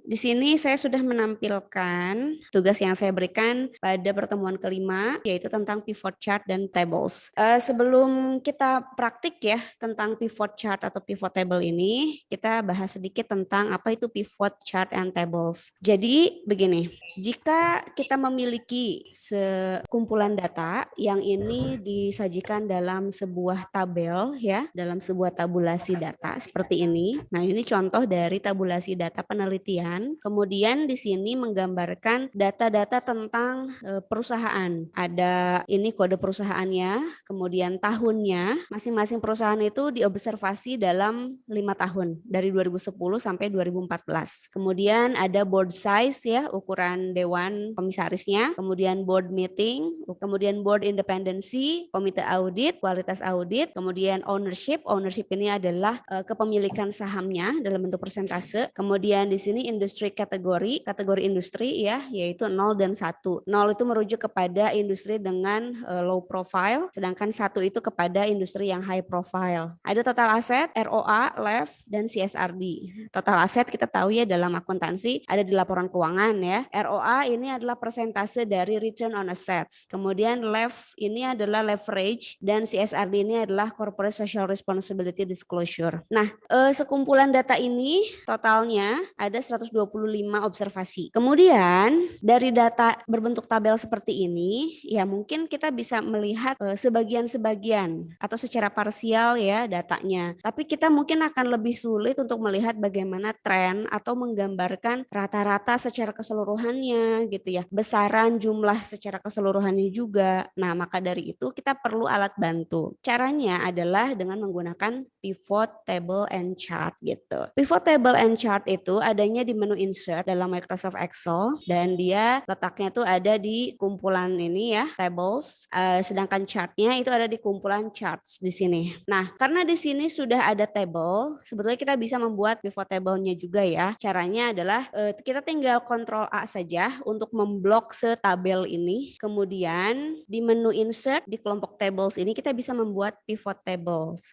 Di sini saya sudah menampilkan tugas yang saya berikan pada pertemuan kelima, yaitu tentang pivot chart dan tables. Sebelum kita praktik ya tentang pivot chart atau pivot table ini, kita bahas sedikit tentang apa itu pivot chart and tables. Jadi begini, jika kita memiliki sekumpulan data yang ini disajikan dalam sebuah tabel ya, dalam sebuah tabulasi data seperti ini. Nah, ini contoh dari tabulasi data penelitian. Kemudian di sini menggambarkan data-data tentang perusahaan. Ada ini kode perusahaannya, kemudian tahunnya. Masing-masing perusahaan itu diobservasi dalam 5 tahun dari 2010 sampai 2014. Kemudian ada board size ya, ukuran dewan komisarisnya, kemudian board meeting, kemudian board independency, komite audit, kualitas audit, kemudian ownership. Ownership ini adalah kepemilikan sahamnya dalam bentuk persentase. Kemudian di sini industri kategori industri ya, yaitu 0 dan 1. 0 itu merujuk kepada industri dengan low profile, sedangkan 1 itu kepada industri yang high profile. Ada total aset, ROA, LEV, dan CSRD. Total aset kita tahu ya dalam akuntansi ada di laporan keuangan ya. ROA ini adalah persentase dari return on assets. Kemudian LEV ini adalah leverage dan CSRD ini adalah corporate social responsibility disclosure. Nah, sekumpulan data ini totalnya ada 125 observasi. Kemudian dari data berbentuk tabel seperti ini, ya mungkin kita bisa melihat sebagian-sebagian atau secara parsial ya datanya. Tapi kita mungkin akan lebih sulit untuk melihat bagaimana tren atau menggambarkan rata-rata secara keseluruhannya gitu ya. Besaran jumlah secara keseluruhannya juga. Nah, maka dari itu kita perlu alat bantu. Caranya adalah dengan menggunakan pivot table and chart gitu. Pivot table and chart itu adanya di menu insert dalam Microsoft Excel dan dia letaknya tuh ada di kumpulan ini ya, tables, sedangkan chartnya itu ada di kumpulan charts di sini. Nah, karena di sini sudah ada table, sebetulnya kita bisa membuat pivot table-nya juga ya. Caranya adalah kita tinggal Ctrl A saja untuk memblok setabel ini. Kemudian di menu insert di kelompok tables ini kita bisa membuat pivot tables.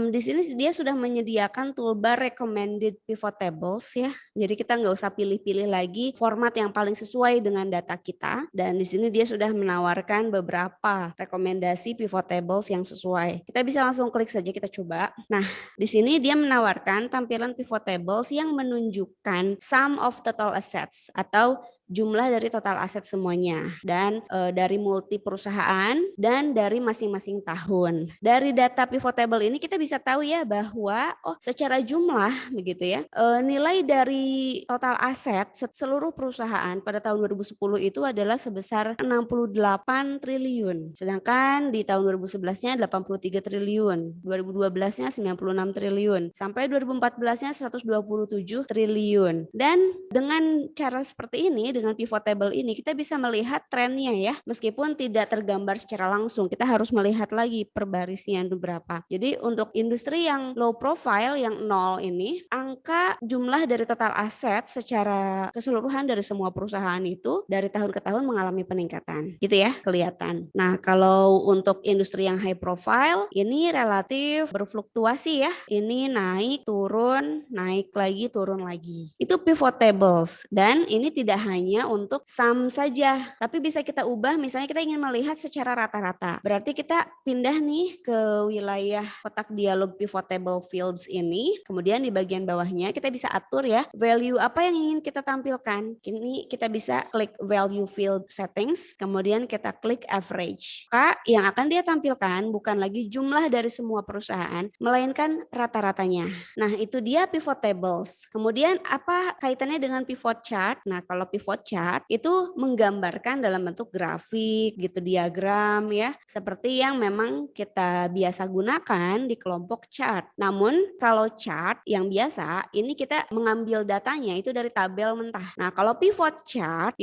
Di sini dia sudah menyediakan toolbar recommended pivot tables ya. Jadi kita nggak usah pilih-pilih lagi format yang paling sesuai dengan data kita. Dan di sini dia sudah menawarkan beberapa rekomendasi pivot tables yang sesuai. Kita bisa langsung klik saja, kita coba. Nah, di sini dia menawarkan tampilan pivot tables yang menunjukkan sum of total assets atau jumlah dari total aset semuanya dan dari multi perusahaan dan dari masing-masing tahun. Dari data pivot table ini kita bisa tahu ya bahwa secara jumlah begitu ya, nilai dari total aset seluruh perusahaan pada tahun 2010 itu adalah sebesar 68 triliun. Sedangkan di tahun 2011-nya 83 triliun, 2012-nya 96 triliun, sampai 2014-nya 127 triliun. Dan dengan cara seperti ini, dengan pivot table ini kita bisa melihat trennya ya, meskipun tidak tergambar secara langsung, kita harus melihat lagi perbarisnya berapa. Jadi untuk industri yang low profile yang 0 ini, angka jumlah dari total aset secara keseluruhan dari semua perusahaan itu dari tahun ke tahun mengalami peningkatan gitu ya, kelihatan. Nah, kalau untuk industri yang high profile ini relatif berfluktuasi ya, ini naik turun, naik lagi turun lagi. Itu pivot tables dan ini tidak hanya untuk sum saja, tapi bisa kita ubah. Misalnya kita ingin melihat secara rata-rata, berarti kita pindah nih ke wilayah kotak dialog pivot table fields ini, kemudian di bagian bawahnya kita bisa atur ya value apa yang ingin kita tampilkan. Ini kita bisa klik value field settings, kemudian kita klik average. Maka yang akan dia tampilkan bukan lagi jumlah dari semua perusahaan, melainkan rata-ratanya. Nah, itu dia pivot tables. Kemudian apa kaitannya dengan pivot chart? Nah, kalau pivot chart itu menggambarkan dalam bentuk grafik gitu, diagram ya, seperti yang memang kita biasa gunakan di kelompok chart. Namun kalau chart yang biasa ini kita mengambil datanya itu dari tabel mentah. Nah, kalau pivot chart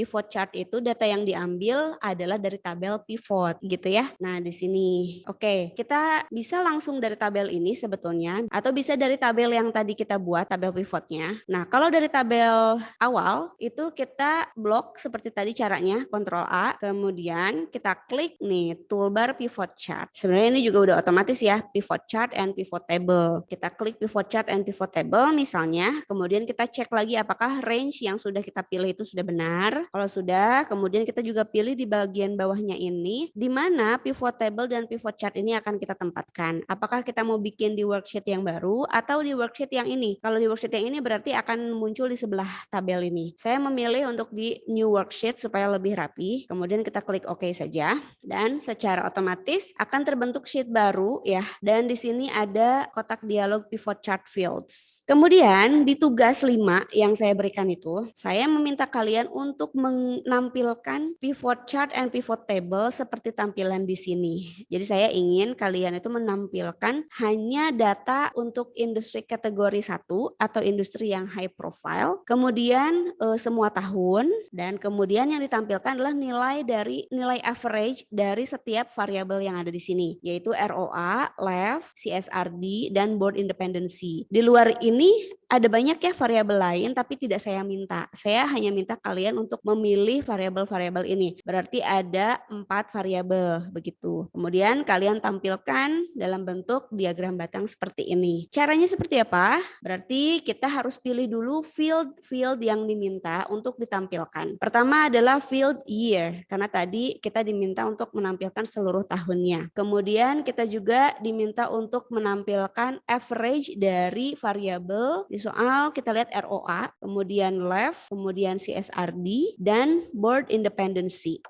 itu data yang diambil adalah dari tabel pivot gitu ya. Nah, di sini oke, kita bisa langsung dari tabel ini sebetulnya atau bisa dari tabel yang tadi kita buat, tabel pivotnya. Nah, kalau dari tabel awal itu kita kita blok seperti tadi caranya, Ctrl A, kemudian kita klik nih toolbar pivot chart. Sebenarnya ini juga udah otomatis ya, pivot chart and pivot table. Kita klik pivot chart and pivot table misalnya, kemudian kita cek lagi apakah range yang sudah kita pilih itu sudah benar. Kalau sudah, kemudian kita juga pilih di bagian bawahnya ini, di mana pivot table dan pivot chart ini akan kita tempatkan. Apakah kita mau bikin di worksheet yang baru atau di worksheet yang ini? Kalau di worksheet yang ini berarti akan muncul di sebelah tabel ini. Saya memilih untuk di new worksheet supaya lebih rapi. Kemudian kita klik OK saja dan secara otomatis akan terbentuk sheet baru ya. Dan di sini ada kotak dialog pivot chart fields. Kemudian di tugas 5 yang saya berikan itu, saya meminta kalian untuk menampilkan pivot chart and pivot table seperti tampilan di sini. Jadi saya ingin kalian itu menampilkan hanya data untuk industri kategori 1 atau industri yang high profile, kemudian semua tahun, dan kemudian yang ditampilkan adalah nilai average dari setiap variabel yang ada di sini, yaitu ROA, LEV, CSRD, dan board independency. Di luar ini ada banyak ya variabel lain, tapi tidak saya minta. Saya hanya minta kalian untuk memilih variabel-variabel ini. Berarti ada 4 variabel begitu. Kemudian kalian tampilkan dalam bentuk diagram batang seperti ini. Caranya seperti apa? Berarti kita harus pilih dulu field yang diminta untuk ditampilkan. Pertama adalah field year, karena tadi kita diminta untuk menampilkan seluruh tahunnya. Kemudian kita juga diminta untuk menampilkan average dari variabel. Di soal kita lihat ROA, kemudian LEV, kemudian CSRD, dan board independency.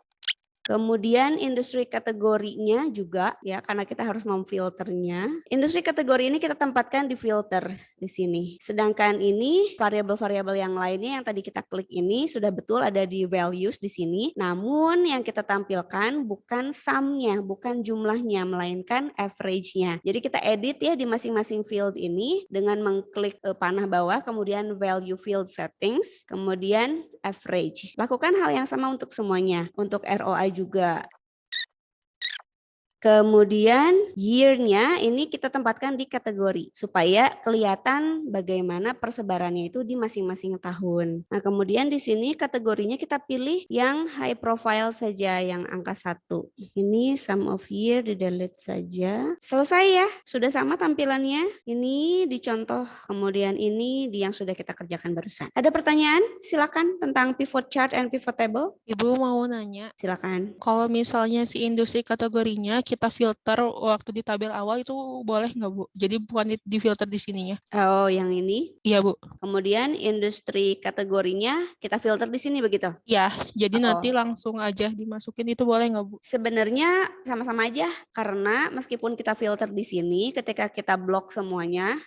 Kemudian industri kategorinya juga ya, karena kita harus memfilternya. Industri kategori ini kita tempatkan di filter di sini. Sedangkan ini variabel-variabel yang lainnya yang tadi kita klik ini sudah betul ada di values di sini. Namun yang kita tampilkan bukan sum-nya, bukan jumlahnya, melainkan average-nya. Jadi kita edit ya di masing-masing field ini dengan mengklik panah bawah, kemudian value field settings, kemudian average. Lakukan hal yang sama untuk semuanya. Untuk ROI juga. Kemudian year-nya ini kita tempatkan di kategori supaya kelihatan bagaimana persebarannya itu di masing-masing tahun. Nah, kemudian di sini kategorinya kita pilih yang high profile saja, yang angka 1. Ini sum of year di-delete saja. Selesai ya, sudah sama tampilannya. Ini dicontoh, kemudian ini yang sudah kita kerjakan barusan. Ada pertanyaan? Silakan tentang pivot chart and pivot table. Ibu mau nanya, Silakan. kalau misalnya si industri kategorinya kita filter waktu di tabel awal itu boleh nggak, Bu? Jadi bukan di filter di sininya. Oh, yang ini? Iya, Bu. Kemudian industri kategorinya kita filter di sini begitu? Ya, jadi nanti Oh. langsung aja dimasukin itu boleh nggak, Bu? Sebenarnya sama-sama aja, karena meskipun kita filter di sini, ketika kita blok semuanya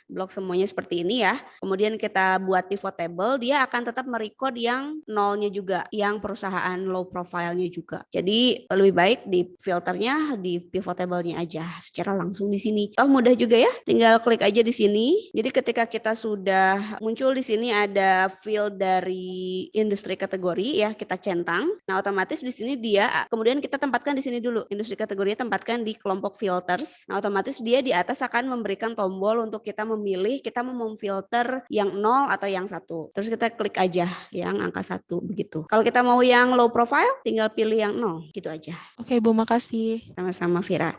seperti ini ya, kemudian kita buat pivot table, dia akan tetap merecord yang nolnya juga, yang perusahaan low profile-nya juga. Jadi lebih baik di filternya di pivot table-nya aja secara langsung di sini. Oh, mudah juga ya, tinggal klik aja di sini. Jadi ketika kita sudah muncul di sini ada field dari industri kategori ya, kita centang. Nah, otomatis di sini dia kemudian kita tempatkan di sini dulu. Industri kategorinya tempatkan di kelompok filters. Nah, otomatis dia di atas akan memberikan tombol untuk kita memilih kita mau memfilter yang 0 atau yang 1. Terus kita klik aja yang angka 1 begitu. Kalau kita mau yang low profile, tinggal pilih yang 0 gitu aja. Oke, Bu, makasih. Sama-sama Vira.